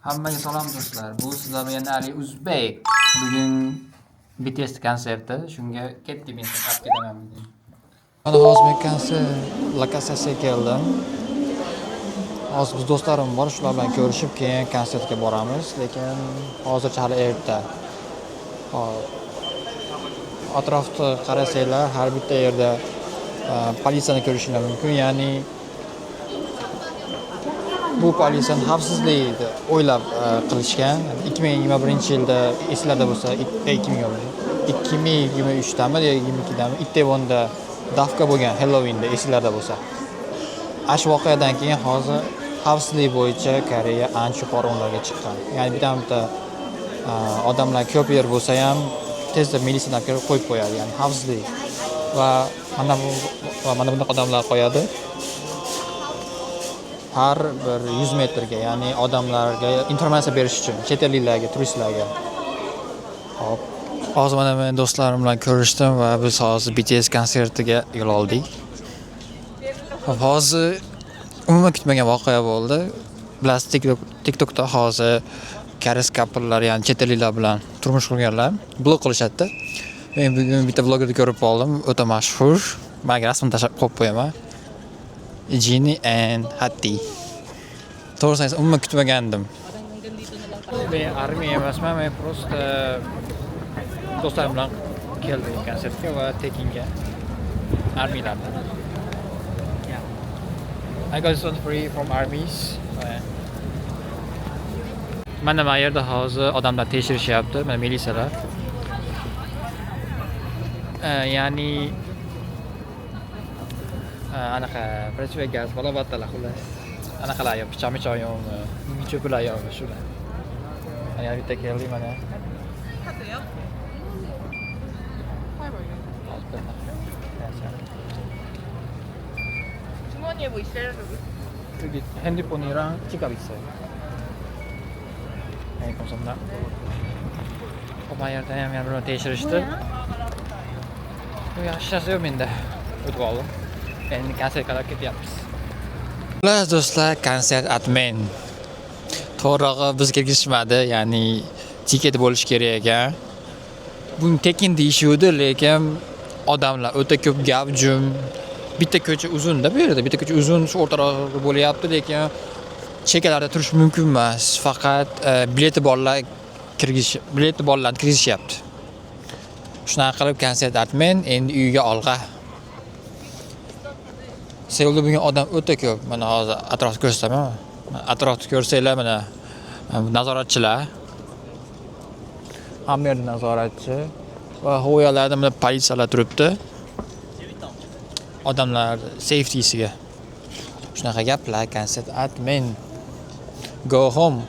Hammaga salom do'stlar. Bu sizlar bilan Ali Uzbek. Bugun BTS konserti. Shunga ketdik, men taqab ketaman bugun. Mana hozir men lokatsiyasiga keldim. Hozir biz do'stlarim bor, shular bilan ko'rishib keyin konsertga boramiz, lekin hozircha hali erta. Atrofda qarasanglar, har bitta yerda politsiyani ko'rishingiz mumkin. Ya'ni bu politsiyani xavfsizlikni o'ylab qilishgan. 2021-yilda eslarda bo'lsa, 2023dami yo 2022dami Ittevonda davka bo'lgan Halloweenda eslarda bo'lsa. Ash voqeadan keyin hozir xavfsizlik bo'yicha Koreya ancha yuqori o'rinlarga chiqqan. Ya'ni bitta odamlar ko'p yer bo'lsa ham tezda militsiyadan kelib qo'yib qo'yadi. Ya'ni xavfsizlik va mana bunday odamlar qo'yadi. Har bir 100 metrga, ya'ni odamlarga informatsiya berish uchun, chet elliklarga, turistlarga. Hop. Hozir mana men do'stlarim bilan ko'rishdim va biz hozir BTS konsertiga yo'l oldik. Hozir umuman kutmagan voqea bo'ldi. Bilasiz, TikTokda hozir koreys couple'lar, ya'ni chet elliklar bilan turmush qurganlar blog qilishadi. Men bugun bitta vlogda ko'rib qoldim, o'ta mashhur. Menga rasmini tashlab qo'yib qo'yaman. Jini and Hattie. To'g'risi aytsam, umuman kutmagandim. Men armiya emasman, men просто do'stlarim bilan keldim konsertga va tekinga armiylardan. I got this one free from armies. Mana bu yerda hozir odamlar tekshirishyapti, mana militsiyalar. Ya'ni anaqa противогаз gaz balobatlar xullas. Anaqalar yo'q, pichoq yo'qmi, cho'pilar yo'qmi shular. Mana bitta keldi mana. 주머니에 뭐 있어요, 저기? 여기 핸드폰이랑 지갑 있어요. 네, 감사합니다. Bu yerda ham yana birini tekshirishdi. Bu yaxshi narsa yo'q menda. O'tib oldim. Endi konsertga qarab ketyapmiz. Xullas do'stlar, konsert atmen. To'g'rirog'i biz kirgizishmadi, ya'ni tiket bo'lishi kerak ekan. Buni tekin deyishuvdi, lekin odamlar o'ta ko'p gavjum. Bitta ko'cha uzun-da bu yerda, bitta ko'cha uzun, shu o'rtaroqda bo'lyapti, lekin chekkalarda turish mumkin emas. Faqat bileti borlarni kirgizishyapti. Shunaqa qilib konsert atmen, endi uyga olg'a. Seulda bugun odam o'ta ko'p. Mana hozir atrofni ko'rsataman. Atrofni ko'rsanglar, mana nazoratchilar. Hamma yerda nazoratchi va havoyalarda mana politsiyalar turibdi. Odamlar safety'siga. Shunaqa gaplar, konsert atmen. Go home.